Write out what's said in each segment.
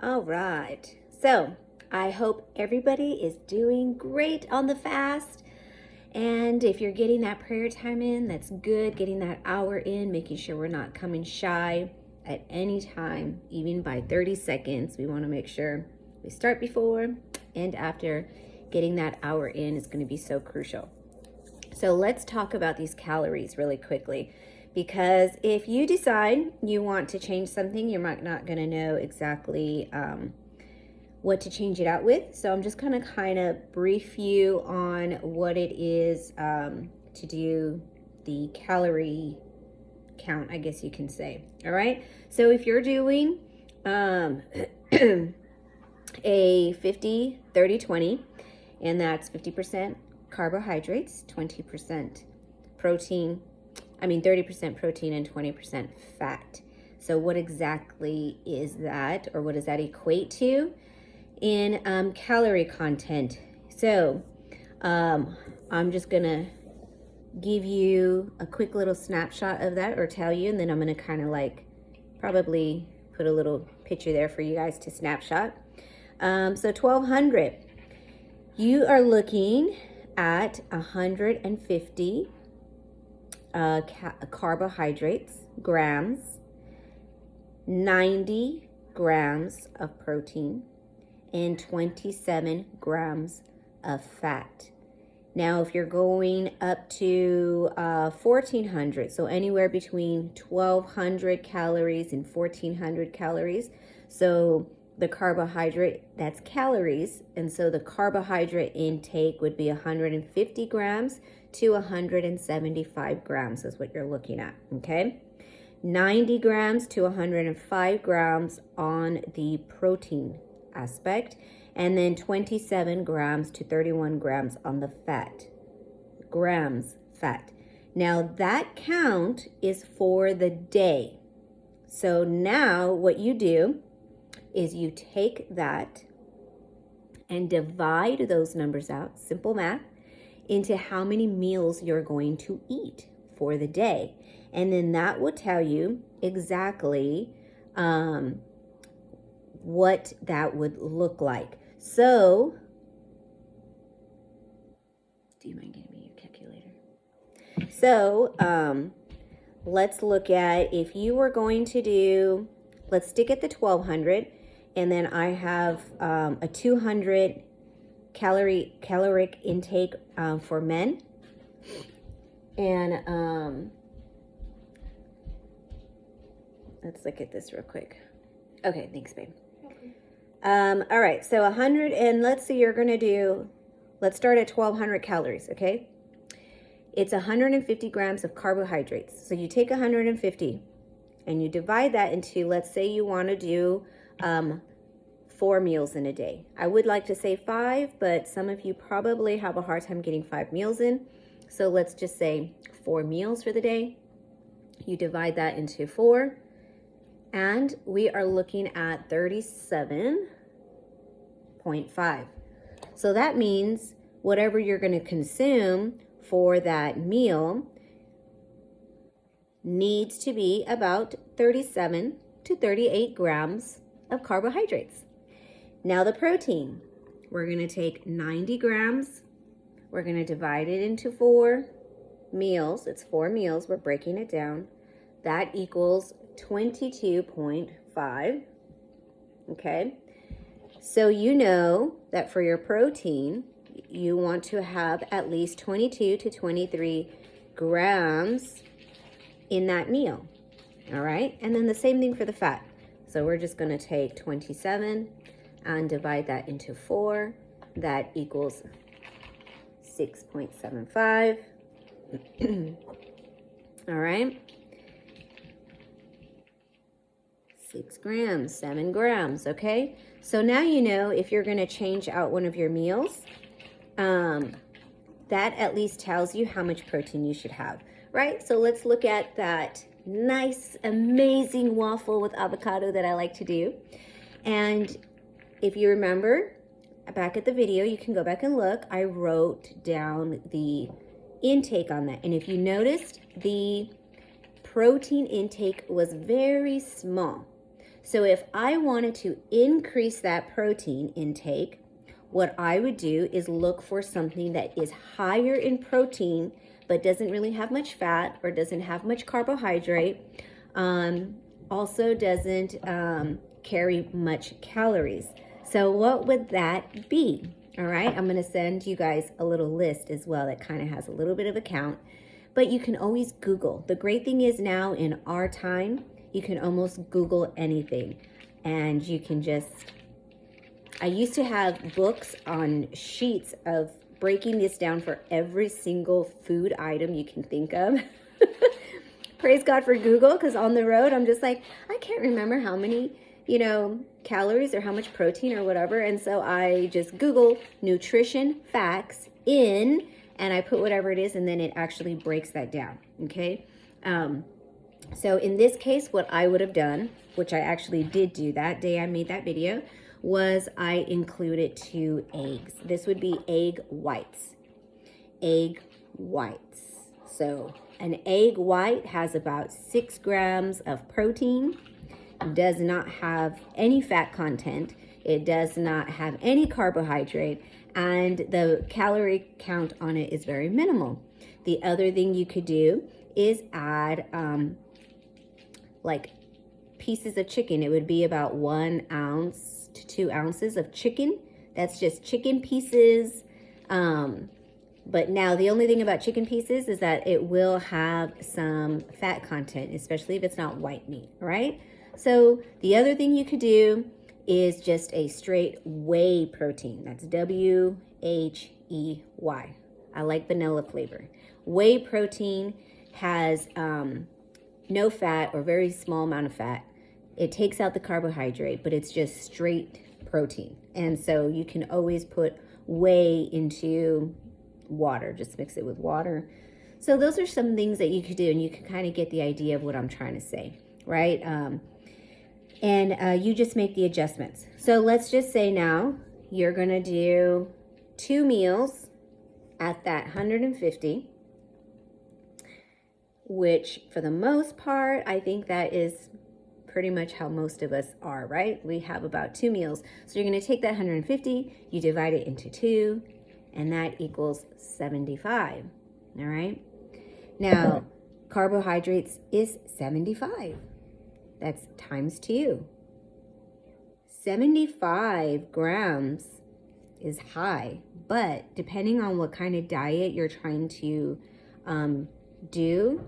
All right. So I hope everybody is doing great on the fast. And if you're getting that prayer time in, that's good. Getting that hour in, making sure we're not coming shy at any time, even by 30 seconds. We want to make sure we start before and after. Getting that hour in is going to be so crucial. So let's talk about these calories really quickly, because if you decide you want to change something, you're not going to know exactly what to change it out with. So I'm just going to kind of brief you on what it is to do the calorie count, I guess you can say. All right. So if you're doing a 50, 30, 20, and that's 50% carbohydrates, 20% protein, 30% protein and 20% fat. So what exactly is that, or what does that equate to in calorie content? So I'm just gonna give you a quick little snapshot of that, or tell you, and then I'm gonna kind of like probably put a little picture there for you guys to snapshot. So 1200, you are looking at 150 carbohydrates, grams, 90 grams of protein, and 27 grams of fat. Now, if you're going up to 1400, so anywhere between 1200 calories and 1400 calories, so the carbohydrate, that's calories, and so the carbohydrate intake would be 150 grams to 175 grams is what you're looking at, okay? 90 grams to 105 grams on the protein aspect, and then 27 grams to 31 grams on the fat. Grams fat. Now that count is for the day. So now what you do is you take that and divide those numbers out, simple math, into how many meals you're going to eat for the day. And then that will tell you exactly what that would look like. So, do you mind getting me your calculator? So, let's look at, if you were going to do, let's stick at the 1200, and then I have a 200 caloric intake for men. And let's look at this real quick. Okay, thanks, babe. All right, so 100, and let's see, you're gonna do, let's start at 1200 calories, okay? It's 150 grams of carbohydrates. So you take 150 and you divide that into, let's say you wanna do 4 meals in a day. I would like to say 5, but some of you probably have a hard time getting 5 meals in. So let's just say 4 meals for the day. You divide that into 4. And we are looking at 37.5. So that means whatever you're going to consume for that meal needs to be about 37 to 38 grams of carbohydrates. Now the protein, we're going to take 90 grams. We're going to divide it into 4 meals. It's 4 meals. We're breaking it down. That equals 22.5. Okay, so you know that for your protein, you want to have at least 22 to 23 grams in that meal. All right, and then the same thing for the fat. So we're just going to take 27 and divide that into 4. That equals 6.75. All right. 6 grams, 7 grams, okay? So now you know if you're gonna change out one of your meals, that at least tells you how much protein you should have, right? So let's look at that nice, amazing waffle with avocado that I like to do. And if you remember, back at the video, you can go back and look, I wrote down the intake on that. And if you noticed, the protein intake was very small. So if I wanted to increase that protein intake, what I would do is look for something that is higher in protein but doesn't really have much fat or doesn't have much carbohydrate, also doesn't carry much calories. So what would that be? All right, I'm gonna send you guys a little list as well that kind of has a little bit of a count, but you can always Google. The great thing is now in our time, you can almost Google anything and you can just, I used to have books on sheets of breaking this down for every single food item you can think of. Praise God for Google, because on the road, I'm just like, I can't remember how many, calories or how much protein or whatever. And so I just Google nutrition facts in, and I put whatever it is, and then it actually breaks that down, okay? So in this case, what I would have done, which I actually did do that day I made that video, was I included 2 eggs. This would be egg whites. Egg whites. So an egg white has about 6 grams of protein, does not have any fat content, it does not have any carbohydrate, and the calorie count on it is very minimal. The other thing you could do is add like pieces of chicken. It would be about 1 ounce to 2 ounces of chicken. That's just chicken pieces. But now the only thing about chicken pieces is that it will have some fat content, especially if it's not white meat, right? So the other thing you could do is just a straight whey protein. That's W-H-E-Y. I like vanilla flavor. Whey protein has no fat or very small amount of fat. It takes out the carbohydrate, but it's just straight protein. And so you can always put whey into water, just mix it with water. So those are some things that you could do, and you can kind of get the idea of what I'm trying to say, right? And you just make the adjustments. So let's just say now you're gonna do 2 meals at that 150, which for the most part, I think that is pretty much how most of us are, right? We have about 2 meals. So you're gonna take that 150, you divide it into 2, and that equals 75, all right? Now, carbohydrates is 75. That's times 2. 75 grams is high, but depending on what kind of diet you're trying to do,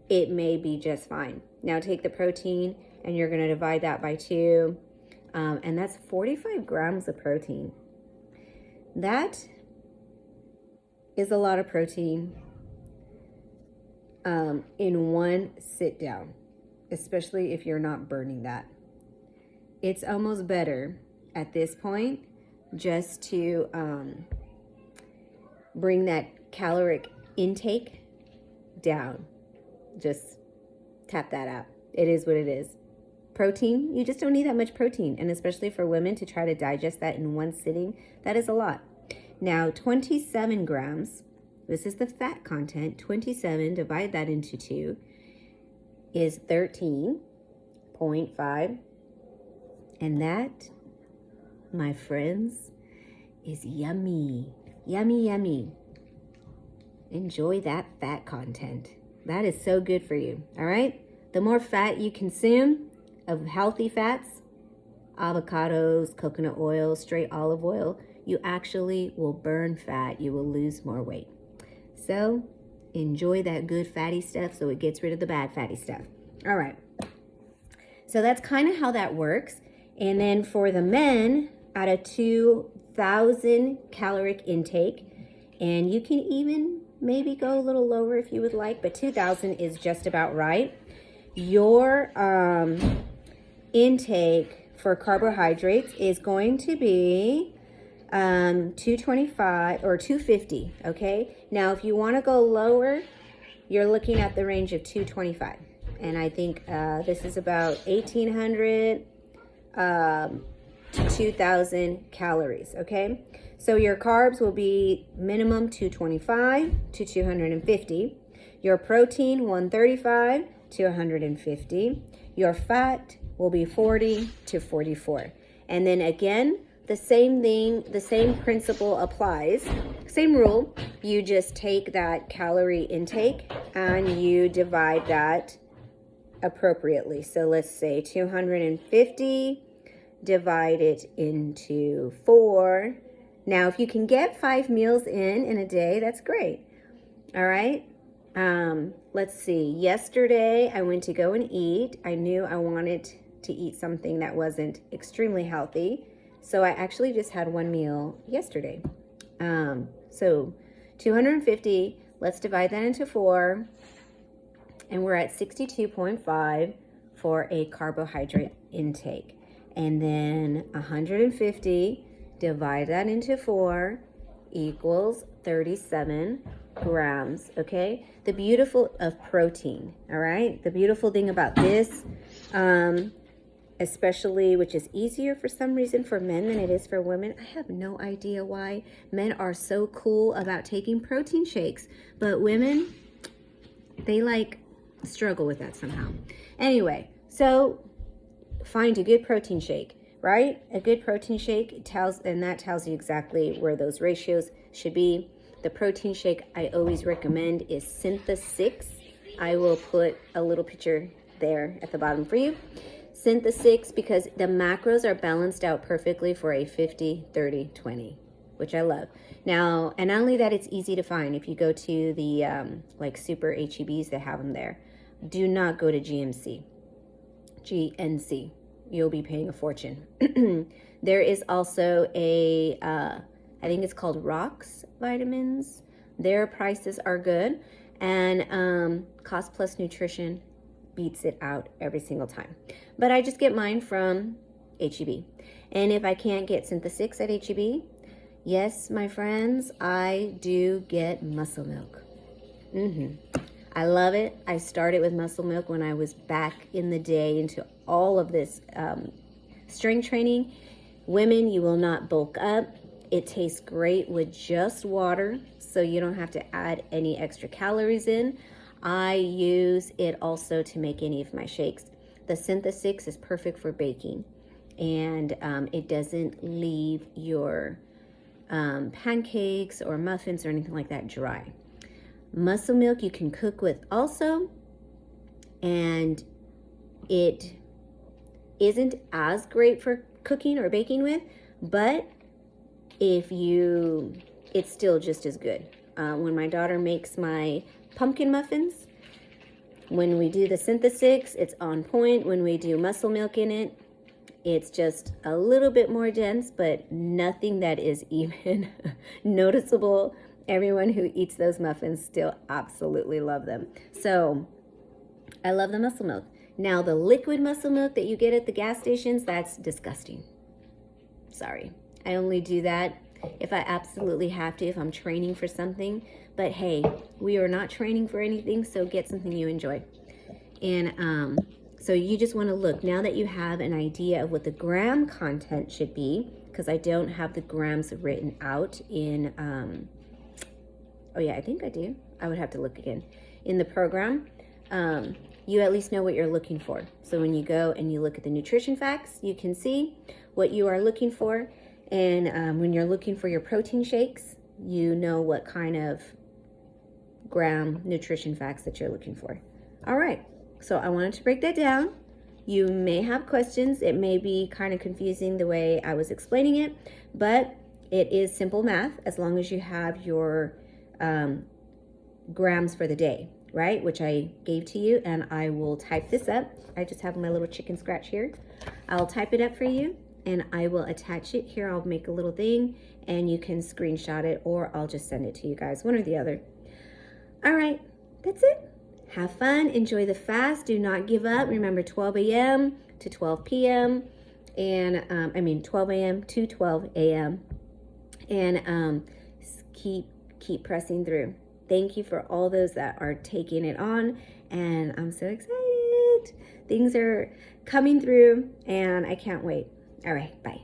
it may be just fine. Now take the protein and you're gonna divide that by 2, and that's 45 grams of protein. That is a lot of protein in one sit down, especially if you're not burning that. It's almost better at this point just to bring that caloric intake down. Just tap that out. It is what it is. Protein, you just don't need that much protein. And especially for women to try to digest that in one sitting, that is a lot. Now, 27 grams, this is the fat content. 27, divide that into 2, is 13.5. And that, my friends, is yummy. Yummy, yummy. Enjoy that fat content. That is so good for you, all right? The more fat you consume of healthy fats, avocados, coconut oil, straight olive oil, you actually will burn fat. You will lose more weight. So enjoy that good fatty stuff so it gets rid of the bad fatty stuff. All right. So that's kind of how that works. And then for the men, at a 2,000 caloric intake, and you can even maybe go a little lower if you would like, but 2,000 is just about right. Your intake for carbohydrates is going to be 225 or 250, okay? Now, if you want to go lower, you're looking at the range of 225. And I think this is about 1,800 to 2,000 calories, okay? So your carbs will be minimum 225 to 250. Your protein, 135 to 150. Your fat, will be 40 to 44. And then again, the same thing, the same principle applies. Same rule. You just take that calorie intake and you divide that appropriately. So let's say 250, divide it into 4. Now, if you can get 5 meals in a day, that's great. All right. Let's see. Yesterday, I went to go and eat. I knew I wanted to eat something that wasn't extremely healthy. So I actually just had 1 meal yesterday. So 250, let's divide that into 4. And we're at 62.5 for a carbohydrate intake. And then 150, divide that into 4, equals 37 grams, okay? The beautiful of protein, all right? The beautiful thing about this, especially, which is easier for some reason for men than it is for women. I have no idea why men are so cool about taking protein shakes, but women, they like struggle with that somehow. Anyway, so find a good protein shake, right? A good protein shake tells you exactly where those ratios should be. The protein shake I always recommend is Syntha-6. I will put a little picture there at the bottom for you. Syntha-6, because the macros are balanced out perfectly for a 50-30-20, which I love. Now, and not only that, it's easy to find. If you go to the like super HEBs, they have them there. Do not go to GNC. You'll be paying a fortune. There is also a, I think it's called Rox vitamins. Their prices are good, and Cost Plus Nutrition beats it out every single time. But I just get mine from HEB. And if I can't get Syntha-6 at HEB, yes, my friends, I do get Muscle Milk. I love it. I started with Muscle Milk when I was back in the day into all of this strength training. Women, you will not bulk up. It tastes great with just water, so you don't have to add any extra calories in. I use it also to make any of my shakes. The Syntha-6 is perfect for baking, and it doesn't leave your pancakes or muffins or anything like that dry. Muscle Milk you can cook with also, and it isn't as great for cooking or baking with, but it's still just as good. When my daughter makes my pumpkin muffins, when we do the Syntha-6, it's on point. When we do Muscle Milk in it, it's just a little bit more dense, but nothing that is even noticeable. Everyone who eats those muffins still absolutely love them. So I love the Muscle Milk. Now the liquid Muscle Milk that you get at the gas stations, that's disgusting. Sorry. I only do that if I absolutely have to, if I'm training for something. But hey, we are not training for anything, so get something you enjoy. And so you just want to look, now that you have an idea of what the gram content should be, because I don't have the grams written out in, oh yeah, I think I do. I would have to look again. In the program, you at least know what you're looking for. So when you go and you look at the nutrition facts, you can see what you are looking for. And when you're looking for your protein shakes, you know what kind of gram nutrition facts that you're looking for. All right, so I wanted to break that down. You may have questions. It may be kind of confusing the way I was explaining it, but it is simple math as long as you have your grams for the day, right? Which I gave to you, and I will type this up. I just have my little chicken scratch here. I'll type it up for you, and I will attach it here. I'll make a little thing, and you can screenshot it, or I'll just send it to you guys, one or the other. All right, that's it. Have fun, enjoy the fast, do not give up. Remember 12 a.m. to 12 p.m. and 12 a.m. to 12 a.m. and keep pressing through. Thank you for all those that are taking it on, and I'm so excited. Things are coming through, and I can't wait. All right, bye.